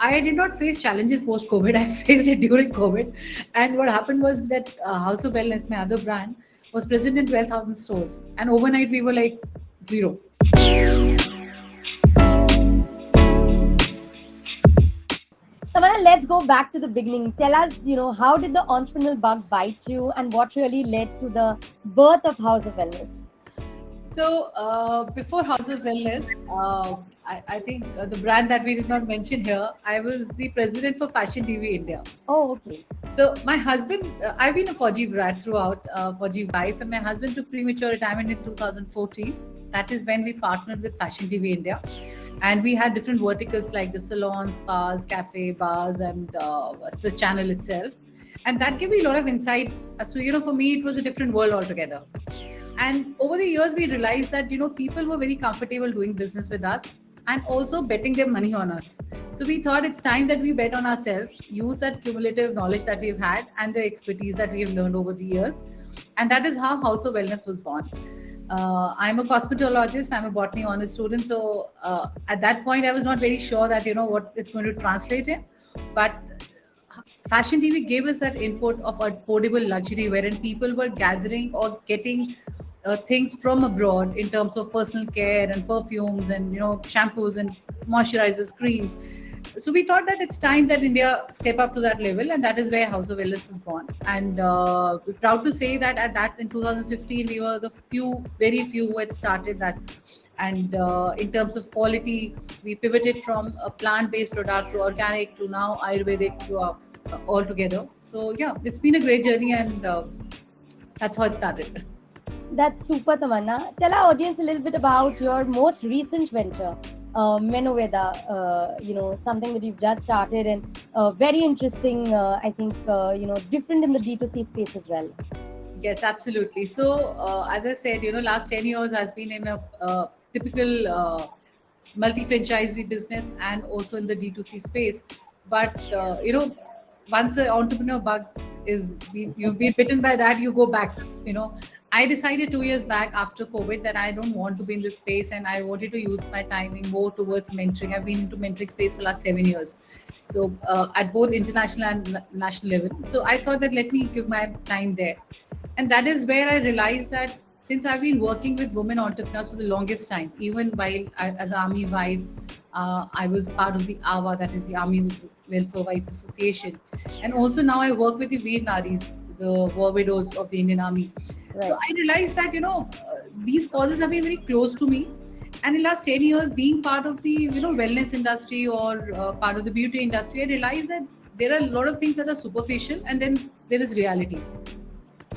I did not face challenges post COVID. I faced it during COVID. And what happened was that House of Wellness, my other brand, was present in 12,000 stores. And overnight, we were like zero. Tamanna, let's go back to the beginning. Tell us, how did the entrepreneurial bug bite you and what really led to the birth of House of Wellness? So before House of Wellness, I think the brand that we did not mention here, I was the president for Fashion TV India. Oh, okay. So my husband, I've been a Fauji grad throughout, Fauji wife, and my husband took premature retirement in 2014. That is when we partnered with Fashion TV India, and we had different verticals like the salons, spas, cafe, bars, and the channel itself. And that gave me a lot of insight as to, for me, it was a different world altogether. And over the years, we realized that, people were very comfortable doing business with us and also betting their money on us. So we thought it's time that we bet on ourselves, use that cumulative knowledge that we've had and the expertise that we have learned over the years. And that is how House of Wellness was born. I'm a cosmetologist, I'm a botany honors student. So at that point, I was not very sure that, what it's going to translate in. But Fashion TV gave us that input of affordable luxury wherein people were gathering or getting things from abroad in terms of personal care and perfumes and shampoos and moisturizers, creams. So we thought that it's time that India step up to that level, and that is where House of Wellness is born. And we're proud to say that at that in 2015 we were the very few who had started that. And in terms of quality, we pivoted from a plant-based product to organic to now Ayurvedic throughout altogether. So yeah, it's been a great journey, and that's how it started. That's super, Tamanna. Tell our audience a little bit about your most recent venture, MenoVeda. Something that you've just started and very interesting. I think different in the D2C space as well. Yes, absolutely. So as I said, last 10 years has been in a typical multi-franchisee business and also in the D2C space. But once the entrepreneur bug you've been bitten by that, you go back. I decided 2 years back after COVID that I don't want to be in this space, and I wanted to use my timing more towards mentoring. I've been into mentoring space for the last 7 years, so at both international and national level. So I thought that let me give my time there, and that is where I realized that since I've been working with women entrepreneurs for the longest time, even while as an army wife, I was part of the AWA, that is the Army Welfare Wives Association, and also now I work with the Veer Naris, the war widows of the Indian Army. Right. So I realized that these causes have been very close to me, and in the last 10 years, being part of the wellness industry or part of the beauty industry, I realized that there are a lot of things that are superficial, and then there is reality.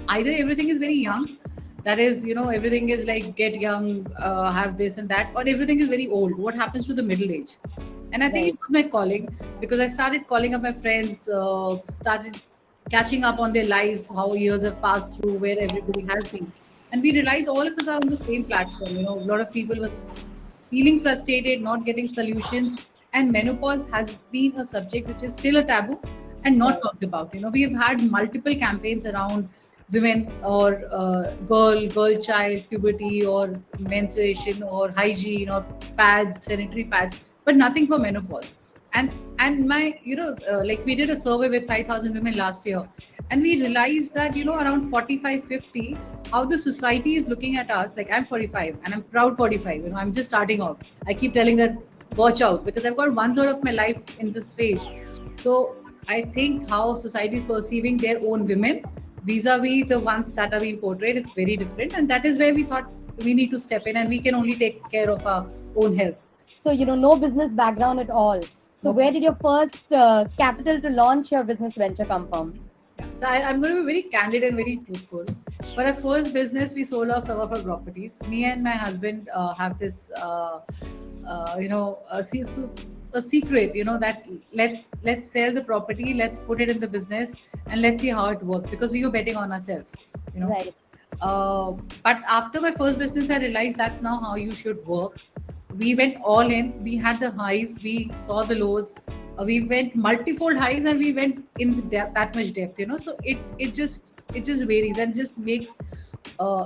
Either everything is very young, that is everything is like get young, have this and that, or everything is very old. What happens to the middle age? And I think Right. it was my calling, because I started calling up my friends, started catching up on their lives, how years have passed through, where everybody has been. And we realized all of us are on the same platform. A lot of people was feeling frustrated, not getting solutions. And menopause has been a subject which is still a taboo and not Right. talked about. We have had multiple campaigns around women or girl child puberty or menstruation or hygiene or pads, sanitary pads, but nothing for menopause. And my like we did a survey with 5,000 women last year, and we realized that around 45, 50, how the society is looking at us. Like I'm 45 and I'm proud 45. I'm just starting out. I keep telling that watch out, because I've got one third of my life in this phase. So I think how society is perceiving their own women vis-a-vis the ones that are being portrayed, it's very different, and that is where we thought we need to step in, and we can only take care of our own health. So, no business background at all. So, where did your first capital to launch your business venture come from? So I'm going to be very candid and very truthful. For our first business, we sold off some of our properties. Me and my husband have this, a secret, that let's sell the property, let's put it in the business, and let's see how it works, because we were betting on ourselves, Right. But after my first business, I realized that's not how you should work. We went all in. We had the highs, we saw the lows. We went multifold highs, and we went in that much depth. So it just varies and just makes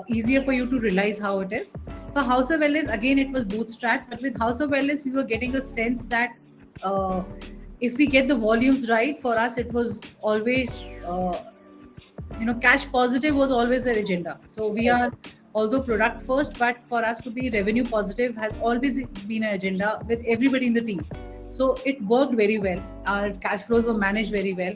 easier for you to realize how it is. For House of Wellness, again, it was bootstrapped, but with House of Wellness, we were getting a sense that if we get the volumes right, for us it was always cash positive was always an agenda. So we are, although product first, but for us to be revenue positive has always been an agenda with everybody in the team. So it worked very well. Our cash flows were managed very well,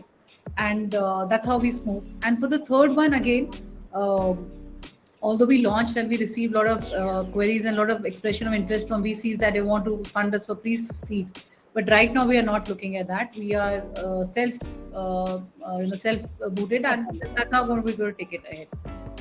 and that's how we smooth. And for the third one again, although we launched and we received a lot of queries and a lot of expression of interest from VCs that they want to fund us for pre-seed, but right now we are not looking at that. We are self booted, and that's how we're going to take it ahead.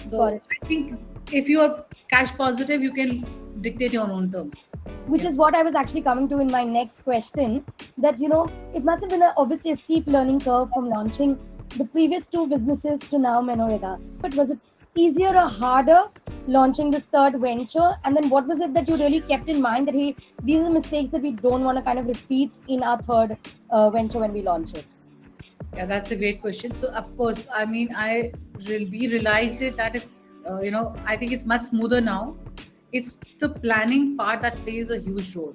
So Got it. I think if you are cash positive, you can dictate your own terms. Which is what I was actually coming to in my next question. That it must have been obviously a steep learning curve from launching the previous two businesses to now MenoVeda. But was it easier or harder launching this third venture? And then what was it that you really kept in mind that, hey, these are the mistakes that we don't want to kind of repeat in our third venture when we launch it? Yeah, that's a great question. So of course, I mean, we realized it that it's I think it's much smoother now. It's the planning part that plays a huge role.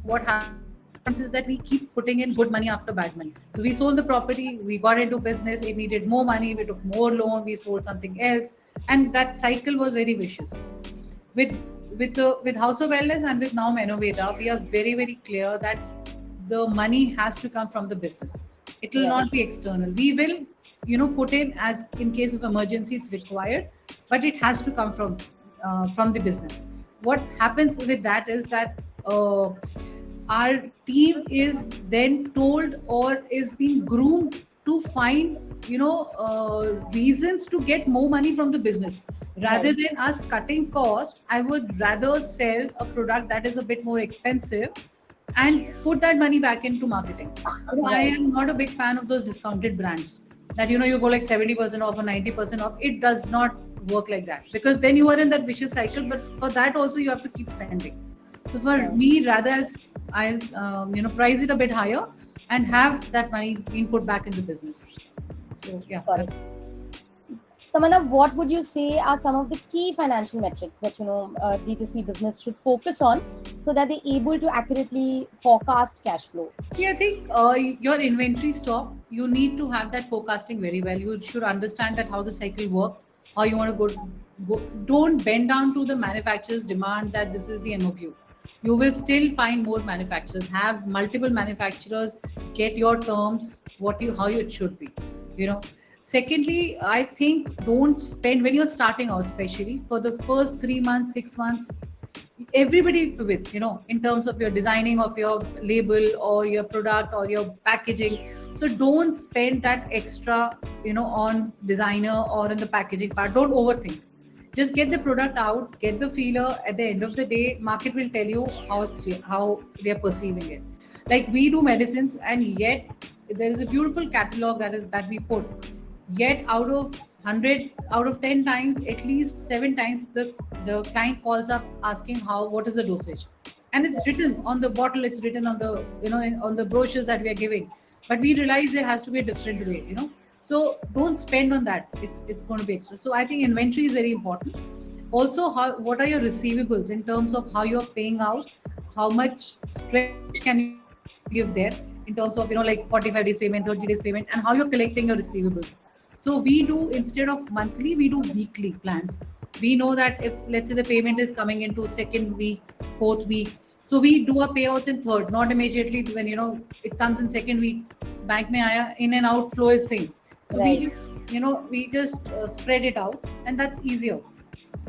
What happens is that we keep putting in good money after bad money. So we sold the property, we got into business, it needed more money, we took more loan, we sold something else, and that cycle was very vicious. With House of Wellness and with now MenoVeda, we are very, very clear that the money has to come from the business. It will not be external. We will, put in as in case of emergency it's required, but it has to come from the business. What happens with that is that our team is then told or is being groomed to find reasons to get more money from the business rather than us cutting cost. I would rather sell a product that is a bit more expensive and put that money back into marketing. So I am not a big fan of those discounted brands that you go like 70% off or 90% off. It does not work like that, because then you are in that vicious cycle, but for that also you have to keep spending. So for me, rather I'll price it a bit higher and have that money being put back into business. So yeah, that's Tamanna, what would you say are some of the key financial metrics that D2C business should focus on so that they're able to accurately forecast cash flow? See, I think your inventory stock, you need to have that forecasting very well. You should understand that how the cycle works, how you want to go. Don't bend down to the manufacturer's demand that this is the MOQ. You will still find more manufacturers. Have multiple manufacturers. Get your terms. How it should be. Secondly, I think don't spend when you're starting out, especially for the first 3 months, 6 months. Everybody pivots, in terms of your designing of your label or your product or your packaging. So don't spend that extra, on designer or in the packaging part. Don't overthink. Just get the product out, get the feeler. At the end of the day, market will tell you how they're perceiving it. Like we do medicines, and yet there is a beautiful catalog that we put. Yet out of 100, out of 10 times, at least 7 times the client calls up asking what is the dosage, and it's written on the bottle, it's written on the on the brochures that we are giving, but we realize there has to be a different way. So don't spend on that. It's going to be extra. So I think inventory is very important. Also, what are your receivables in terms of how you're paying out, how much stretch can you give there in terms of like 45 days payment, 30 days payment, and how you're collecting your receivables. So we do, instead of monthly, we do weekly plans. We know that if, let's say, the payment is coming into second week, fourth week, so we do our payouts in third, not immediately when it comes in second week. Bank mein aaya, in and out flow is same. So we just spread it out, and that's easier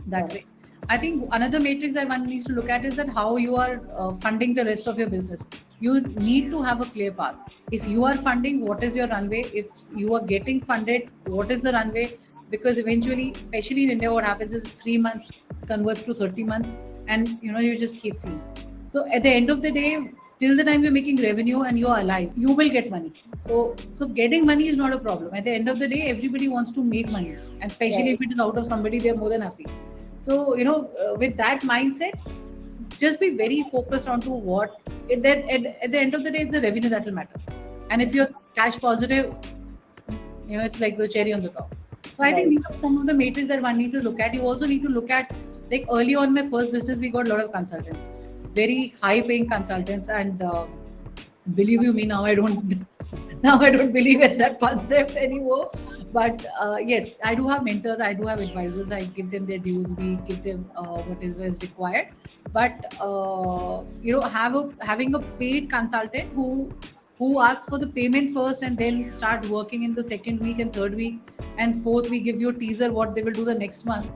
that way. I think another matrix that one needs to look at is that how you are funding the rest of your business. You need to have a clear path. If you are funding, what is your runway? If you are getting funded, what is the runway? Because eventually, especially in India, what happens is 3 months converts to 30 months, and you just keep seeing. So at the end of the day, till the time you're making revenue and you're alive, you will get money. So getting money is not a problem. At the end of the day, everybody wants to make money, and especially if it is out of somebody, they're more than happy. So with that mindset, just be very focused onto what at the end of the day, it's the revenue that will matter. And if you're cash positive, it's like the cherry on the top. So I think these are some of the matrices that one need to look at. You also need to look at, like early on my first business, we got a lot of consultants, very high paying consultants, and Believe you me, now I don't now I don't believe in that concept anymore. But yes, I do have mentors, I do have advisors. I give them their dues. We give them what is required. But having a paid consultant who asks for the payment first and then start working in the second week and third week and fourth week, gives you a teaser what they will do the next month.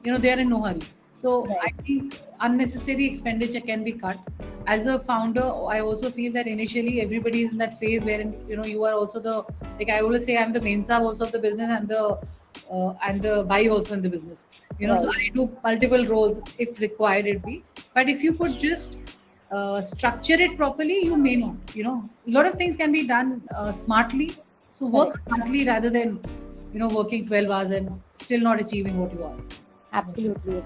They are in no hurry. So I Right. think unnecessary expenditure can be cut. As a founder, I also feel that initially everybody is in that phase wherein you are also the, like I always say, I'm the main star also of the business and the buy also in the business. So Right. I do multiple roles if required it be. But if you could just structure it properly, you may not. A lot of things can be done smartly. So work Correct. smartly rather than working 12 hours and still not achieving what you are. Absolutely.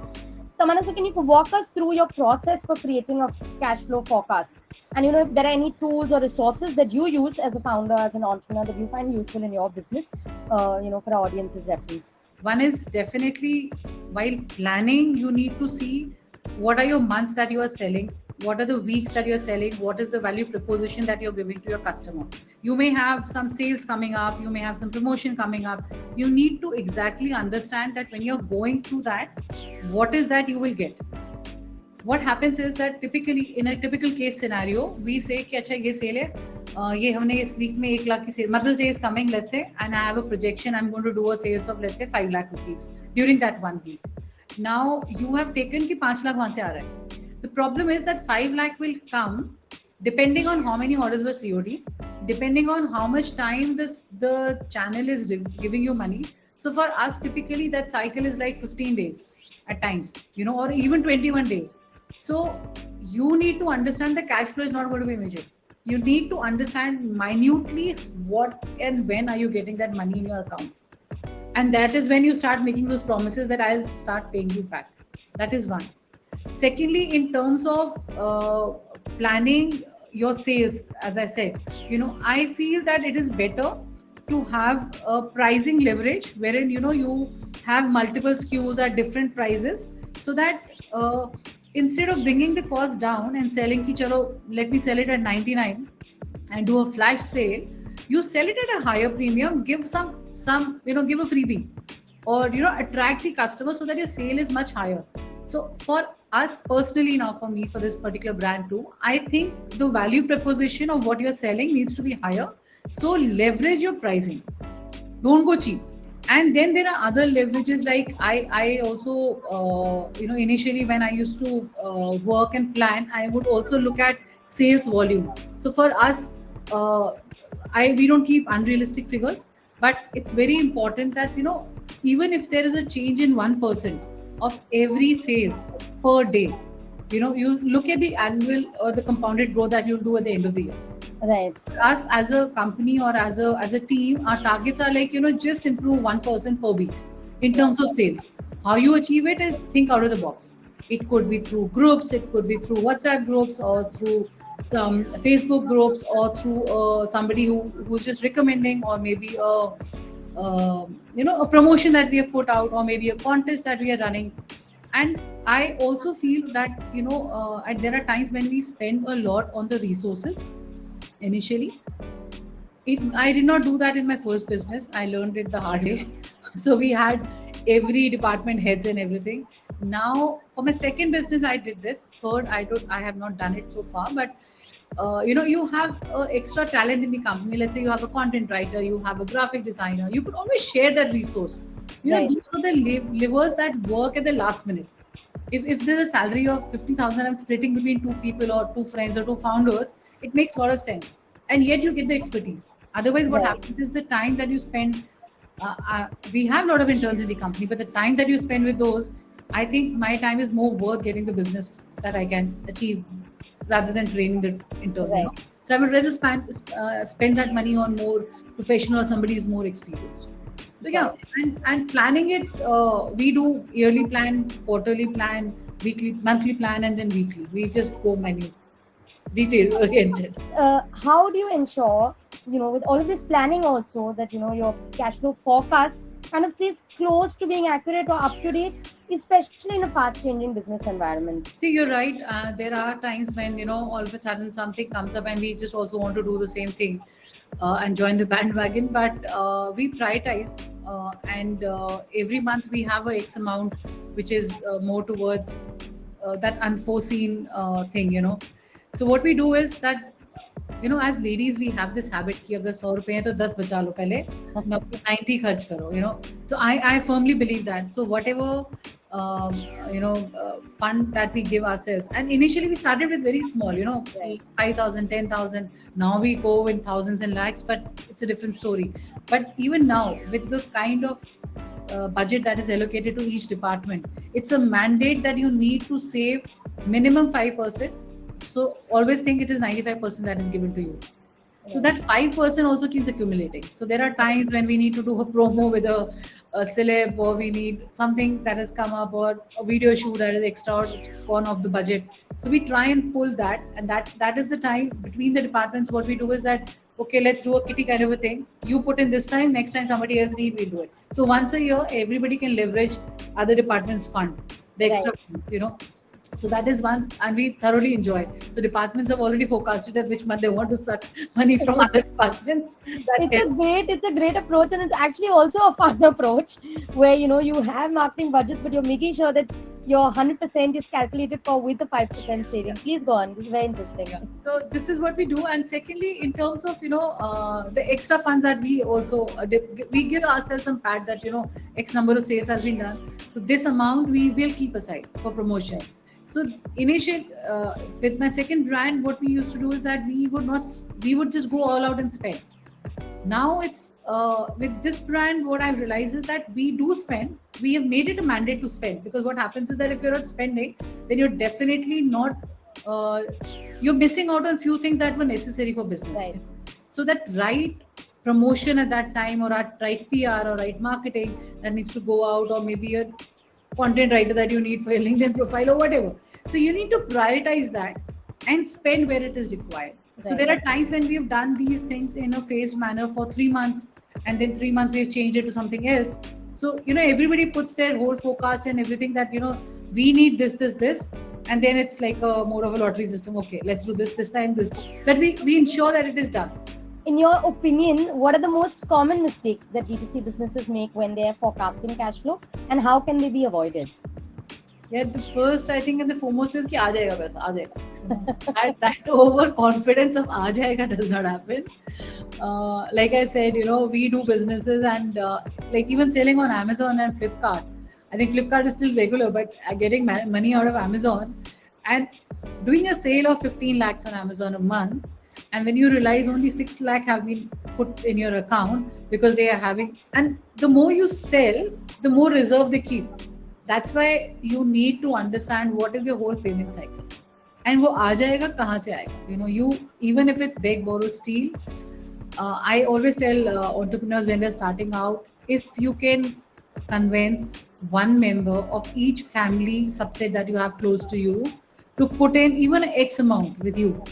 Tamanna, so can you walk us through your process for creating a cash flow forecast? And if there are any tools or resources that you use as a founder, as an entrepreneur, that you find useful in your business, for our audience's reference. One is definitely, while planning, you need to see what are your months that you are selling, what are the weeks that you're selling, what is the value proposition that you're giving to your customer. You may have some sales coming up, you may have some promotion coming up. You need to exactly understand that when you're going through that, what is that you will get. What happens is that typically in a typical case scenario, we say कि अच्छा ये cell है, ये हमने इस week में 1 लाख की cell, Mother's Day is coming, let's say, and I have a projection, I'm going to do a sales of let's say 5 lakh rupees during that 1 week. Now you have taken कि 5 लाख वहां से आ रहा है. The problem is that 5 lakh will come depending on how many orders were COD, depending on how much time the channel is giving you money. So for us, typically that cycle is like 15 days at times, or even 21 days. So you need to understand the cash flow is not going to be immediate. You need to understand minutely what and when are you getting that money in your account. And that is when you start making those promises that I'll start paying you back. That is one. Secondly, in terms of planning your sales, as I said, I feel that it is better to have a pricing leverage wherein you have multiple SKUs at different prices, so that instead of bringing the cost down and selling ki chalo let me sell it at 99 and do a flash sale, you sell it at a higher premium, give some give a freebie, or attract the customer so that your sale is much higher. So for us personally, now for me, for this particular brand too, I think the value proposition of what you're selling needs to be higher. So leverage your pricing, don't go cheap. And then there are other leverages, like I also initially when I used to work and plan, I would also look at sales volume. So for us, we don't keep unrealistic figures, but it's very important that even if there is a change in 1% of every sales per day, you look at the annual or the compounded growth that you'll do at the end of the year. Right. Us as a company or as a team, our targets are like just improve 1% per week in terms of sales. How you achieve it is think out of the box. It could be through groups, it could be through WhatsApp groups, or through some Facebook groups, or through somebody who's just recommending, or maybe a promotion that we have put out, or maybe a contest that we are running. And I also feel that there are times when we spend a lot on the resources initially. I did not do that in my first business. I learned it the hard way. So we had every department heads and everything. Now for my second business, I did this. Third, I have not done it so far. But you have extra talent in the company. Let's say you have a content writer, you have a graphic designer. You could always share that resource. Right. These are the levers that work at the last minute. If there's a salary of 50,000, I'm splitting between two people or two friends or two founders, it makes a lot of sense. And yet you get the expertise. Otherwise, what Right. happens is the time that you spend, we have a lot of interns in the company, but the time that you spend with those, I think my time is more worth getting the business that I can achieve rather than training the intern. Right. So I would rather spend that money on more professional or somebody who's more experienced. So yeah, and planning it, we do yearly plan, quarterly plan, weekly, monthly plan, and then weekly. We just go minute, detail oriented. How do you ensure, with all of this planning also, that your cash flow forecast kind of stays close to being accurate or up to date, especially in a fast changing business environment? See, you're right. There are times when, all of a sudden something comes up and we just also want to do the same thing and join the bandwagon. But we prioritize, and every month we have a X amount, which is more towards that unforeseen thing. So what we do is that, as ladies, we have this habit कि अगर 100 रुपए हैं तो 10 बचा लो पहले, 90 खर्च करो. So I firmly believe that. So whatever fund that we give ourselves, and initially we started with very small, Right. 5,000, 10,000. Now we go in thousands and lakhs, but it's a different story. But even now, with the kind of budget that is allocated to each department, it's a mandate that you need to save minimum 5%. So always think it is 95% that is given to you. So that 5% also keeps accumulating. So there are times when we need to do a promo with a celeb, or we need something that has come up, or a video shoot that is extra gone off the budget. So we try and pull that, and that is the time between the departments. What we do is that, okay, let's do a kitty kind of a thing. You put in this time, next time somebody else need, we do it. So once a year, everybody can leverage other departments' fund, the extra funds. So that is one, and we thoroughly enjoy. So departments have already forecasted at which month they want to suck money from other departments. It's a great approach, and it's actually also a fun approach where you have marketing budgets, but you're making sure that your 100% is calculated for with the 5% saving. Please go on. This is very interesting. Yeah. So this is what we do, and secondly, in terms of the extra funds that we also we give ourselves some pad that X number of sales has been done. So this amount we will keep aside for promotion. So initially, with my second brand, what we used to do is that we would just go all out and spend. Now it's with this brand, what I've realized is that we do spend. We have made it a mandate to spend, because what happens is that if you're not spending, then you're definitely not. You're missing out on few things that were necessary for business. Right. So that right promotion at that time, or right PR or right marketing that needs to go out, or maybe a content writer that you need for your LinkedIn profile or whatever. So you need to prioritize that and spend where it is required. Right. So there are times when we have done these things in a phased manner for 3 months, and then 3 months we've changed it to something else. So everybody puts their whole forecast and everything that we need this, and then it's like more of a lottery system. Okay, let's do this time, this. But we ensure that it is done. In your opinion, what are the most common mistakes that D2C businesses make when they are forecasting cash flow, and how can they be avoided? Yeah, the first, I think, and the foremost is कि आ जाएगा पैसा, आ जाएगा. That overconfidence of आ जाएगा does not happen. Like I said, we do businesses, and like even selling on Amazon and Flipkart. I think Flipkart is still regular, but getting money out of Amazon and doing a sale of 15 lakhs on Amazon a month, and when you realize only 6 lakh have been put in your account because they are having, and the more you sell, the more reserve they keep. That's why you need to understand what is your whole payment cycle, and वो आ जाएगा कहाँ से आएगा. You even if it's beg, borrow, steal. I always tell entrepreneurs when they're starting out, if you can convince one member of each family subset that you have close to you to put in even X amount with you,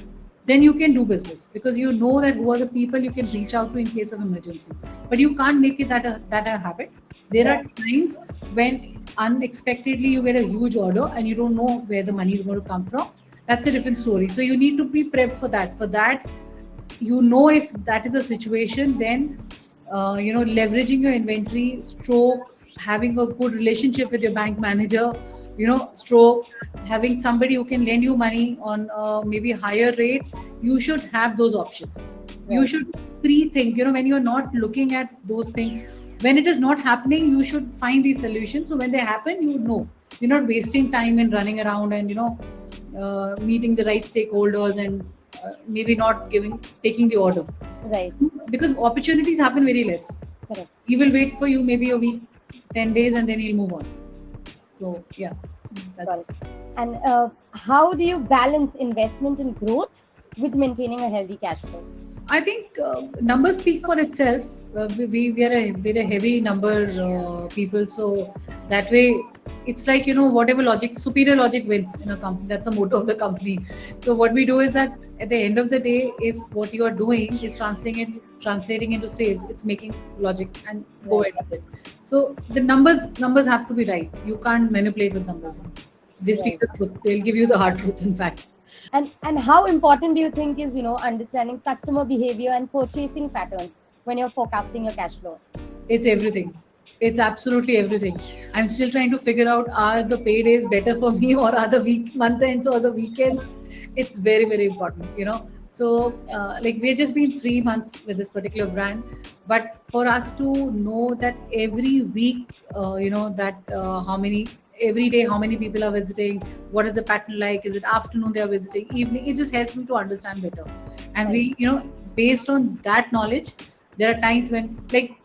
then you can do business, because you know that who are the people you can reach out to in case of emergency. But you can't make it that a habit. There are times when unexpectedly you get a huge order and you don't know where the money is going to come from. That's a different story. So you need to be prepped for that. For that, if that is a situation, then leveraging your inventory, stroke having a good relationship with your bank manager, stroke having somebody who can lend you money on maybe higher rate. You should have those options. Right. You should pre-think, when you're not looking at those things, when it is not happening, you should find these solutions. So when they happen, you're not wasting time in running around and meeting the right stakeholders and maybe not taking the order. Right. Because opportunities happen very less. Correct. He will wait for you maybe a week, 10 days, and then he'll move on. So yeah, that's. And how do you balance investment and growth with maintaining a healthy cash flow? I think numbers speak for itself. We are a heavy number people, so that way it's like, whatever logic, superior logic wins in a company. That's the motto of the company. So what we do is that at the end of the day, if what you are doing is translating into sales, it's making logic and go Right. ahead with it. So the numbers have to be right. You can't manipulate with numbers. They speak Right. the truth. They'll give you the hard truth, in fact. And how important do you think is, understanding customer behavior and purchasing patterns when you're forecasting your cash flow? It's everything. It's absolutely everything. I'm still trying to figure out, are the paydays better for me, or are the month ends or the weekends? It's very, very important. So, like, we've just been 3 months with this particular brand, but for us to know that every week, that how many every day, how many people are visiting, what is the pattern like? Is it afternoon they are visiting, evening? It just helps me to understand better. And Right. based on that knowledge, there are times when, like,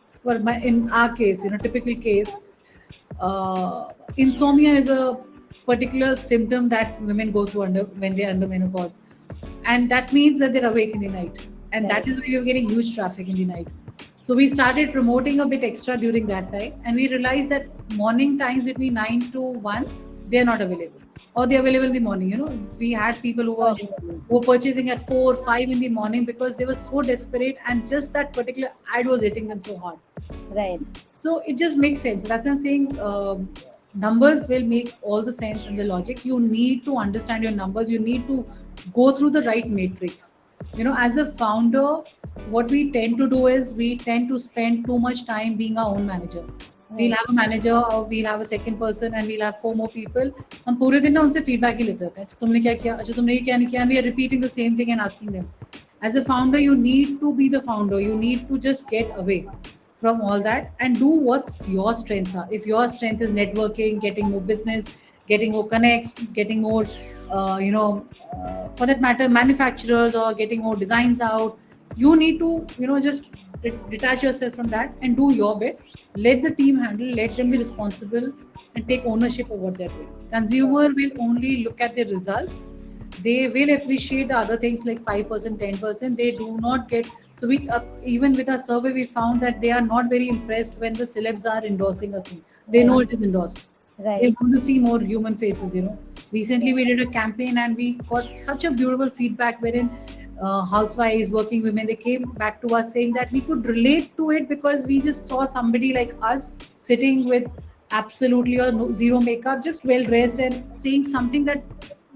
in our case, typical case, insomnia is a particular symptom that women go through under when they're under menopause, and that means that they're awake in the night, and that Right. is why you're getting huge traffic in the night. So we started promoting a bit extra during that time, and we realized that morning times between 9 to 1, they're not available, or they're available in the morning. We had people Early morning. who were purchasing at 4 5 in the morning because they were so desperate, and just that particular ad was hitting them so hard. Right. So it just makes sense. That's what I'm saying. Numbers will make all the sense and the logic. You need to understand your numbers. You need to go through the right matrix. As a founder, what we tend to do is we tend to spend too much time being our own manager. We'll Right. have a manager, or we'll have a second person, and we'll have 4 more people. हम पूरे दिन ना उनसे feedback ही लेते रहते हैं. अच्छा तुमने क्या किया? अच्छा तुमने ये क्या नहीं किया? And we are repeating the same thing and asking them. As a founder, you need to be the founder. You need to just get away from all that and do what your strengths are. If your strength is networking, getting more business, getting more connects, getting more, for that matter, manufacturers, or getting more designs out, you need to, just detach yourself from that and do your bit. Let the team handle, let them be responsible, and take ownership of what they're doing. Consumer will only look at the results. They will appreciate the other things like 5%, 10%. They do not get. So we, even with our survey, we found that they are not very impressed when the celebs are endorsing a thing. They know Right. it is endorsed. They Right. want to see more human faces. Recently we did a campaign and we got such a beautiful feedback, wherein housewives, working women, they came back to us saying that we could relate to it because we just saw somebody like us sitting with absolutely or zero makeup, just well dressed, and saying something that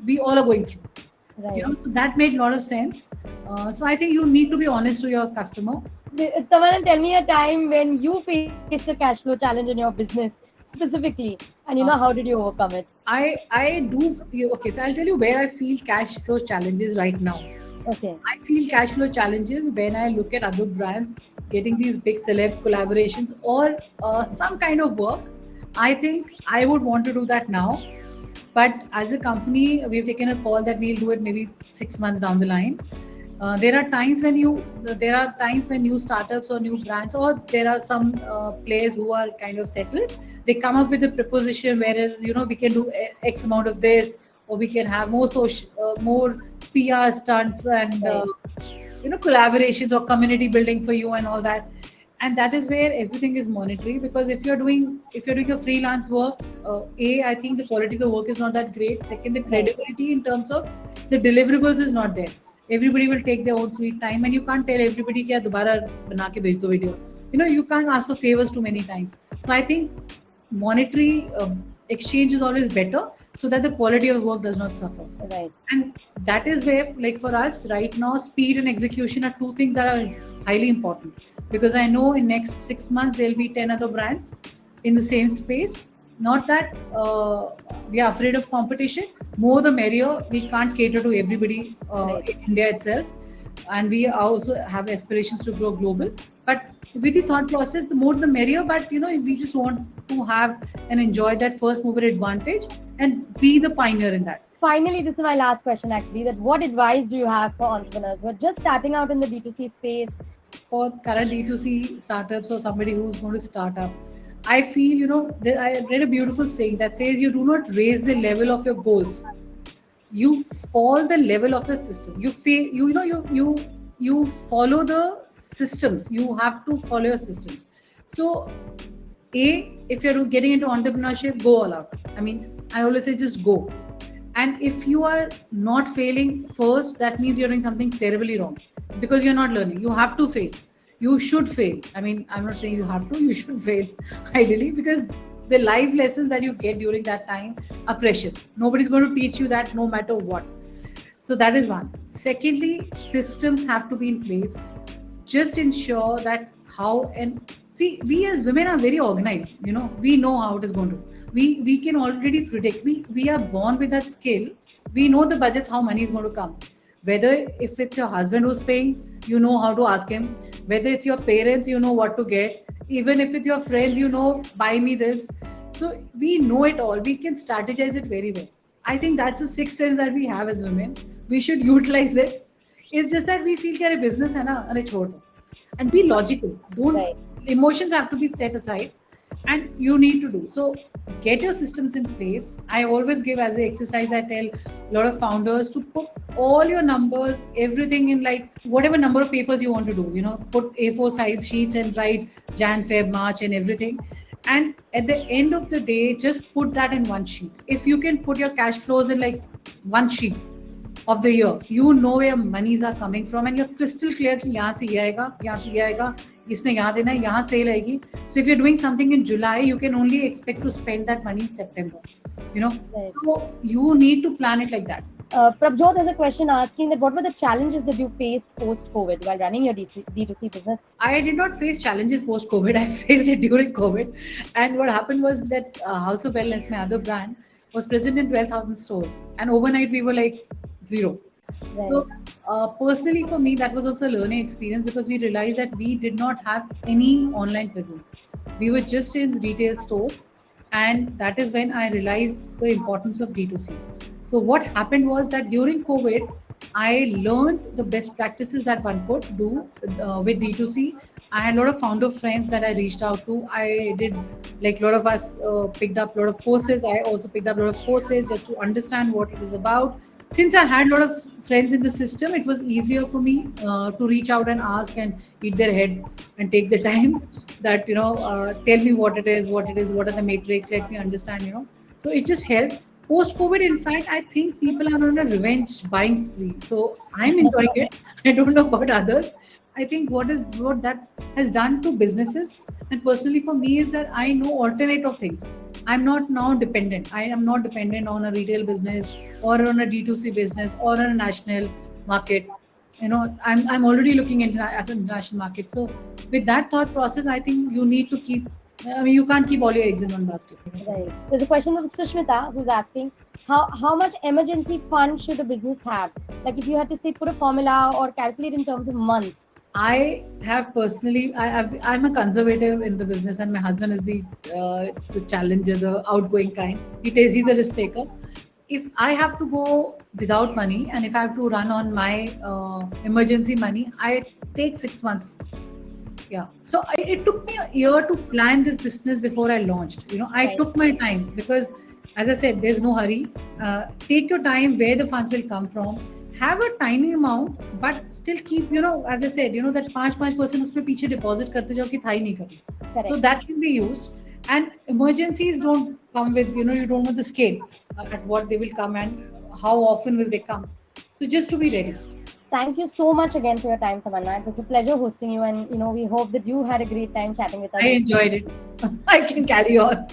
we all are going through. Right. So that made a lot of sense. So I think you need to be honest to your customer. Tamanna, tell me a time when you faced a cash flow challenge in your business specifically, and how did you overcome it? I do. Okay, so I'll tell you where I feel cash flow challenges right now. Okay. I feel cash flow challenges when I look at other brands getting these big celeb collaborations, or some kind of work. I think I would want to do that now, but as a company, we've taken a call that we'll do it maybe 6 months down the line. There are times when new startups or new brands, or there are some players who are kind of settled. They come up with a proposition, whereas we can do X amount of this, or we can have more social, more PR stunts, and Right. collaborations or community building for you and all that. And that is where everything is monetary, because if you're doing a freelance work, I think the quality of the work is not that great. Second, the Right. credibility in terms of the deliverables is not there. Everybody will take their own sweet time, and you can't tell everybody कि यार दोबारा बना के भेज दो video. You can't ask for favors too many times. So I think monetary exchange is always better, so that the quality of work does not suffer. Right. And that is where, like, for us right now, speed and execution are two things that are highly important, because I know in next 6 months there'll be 10 other brands in the same space. Not that we are afraid of competition. More the merrier. We can't cater to everybody Right. in India itself, and we also have aspirations to grow global. But with the thought process, the more the merrier. But we just want to have and enjoy that first mover advantage and be the pioneer in that. Finally, this is my last question actually, that what advice do you have for entrepreneurs who are just starting out in the D2C space? For current D2C startups, or somebody who's going to start up, I feel, that I read a beautiful saying that says, you do not raise the level of your goals, you fall the level of your system. You follow the systems. You have to follow your systems. So If you're getting into entrepreneurship, go all out. I mean, I always say just go. And if you are not failing first, that means you're doing something terribly wrong, because you're not learning. You have to fail. You should fail. I mean, I'm not saying you have to, you should fail ideally, because the life lessons that you get during that time are precious. Nobody's going to teach you that no matter what. So that is one. Secondly, systems have to be in place. Just ensure that how, and see, we as women are very organized. We know how it is going to. We can already predict. We are born with that skill. We know the budgets, how money is going to come. Whether if it's your husband who's paying, you know how to ask him. Whether it's your parents, you know what to get. Even if it's your friends, buy me this. So we know it all. We can strategize it very well. I think that's a sixth sense that we have as women. We should utilize it. It's just that we feel कि अरे business है ना, अरे छोड़ दो. And be logical. Don't Right. Emotions have to be set aside, and you need to do so. Get your systems in place. I always give as an exercise. I tell a lot of founders to put all your numbers, everything in like whatever number of papers you want to do. Put A4 size sheets and write Jan, Feb, March, and everything. And at the end of the day, just put that in one sheet. If you can put your cash flows in like one sheet of the year, you know where monies are coming from, and you're crystal clear कि यहाँ से ये आएगा, यहाँ से ये आएगा, इसने यहाँ देना है, यहाँ sale आएगी. So if you're doing something in July, you can only expect to spend that money in September. Right. So you need to plan it like that. Prabjot has a question asking that what were the challenges that you faced post-COVID while running your D2C business? I did not face challenges post-COVID. I faced it during COVID. And what happened was that House of Wellness, my other brand, was present in 12,000 stores. And overnight, we were like zero. Right. So personally for me, that was also a learning experience, because we realized that we did not have any online presence. We were just in retail stores. And that is when I realized the importance of D2C. So what happened was that during COVID, I learned the best practices that one could do with D2C. I had a lot of founder friends that I reached out to. I did, like a lot of us picked up a lot of courses. I also picked up a lot of courses just to understand what it is about. Since I had a lot of friends in the system, it was easier for me to reach out and ask and eat their head and take the time that, tell me what it is, what are the matrix, let me understand. So it just helped. Post-COVID, in fact, I think people are on a revenge buying spree. So I'm enjoying it. I don't know about others. I think what that has done to businesses, and personally for me, is that I know alternative things. I'm not now dependent. I am not dependent on a retail business or on a D2C business or on a national market. I'm already looking at the international market. So with that thought process, I think you need to keep. You can't keep all your eggs in one basket. Right. There's a question of Sushmita who's asking how much emergency fund should a business have? Like if you had to say put a formula or calculate in terms of months. I have personally, I'm a conservative in the business, and my husband is the challenger, the outgoing kind. He's a risk taker. If I have to go without money, and if I have to run on my emergency money, I take 6 months. Yeah. So it took me a year to plan this business before I launched. I Right. took my time, because, as I said, there's no hurry. Take your time where the funds will come from. Have a tiny amount, but still keep, as I said, that 5% उसमें पीछे deposit करते जाओ कि था ही नहीं कभी. Correct. So that can be used. And emergencies don't come with, you don't know the scale at what they will come and how often will they come. So just to be ready. Thank you so much again for your time, Tamanna. It was a pleasure hosting you, and we hope that you had a great time chatting with us. I enjoyed it. I can carry on.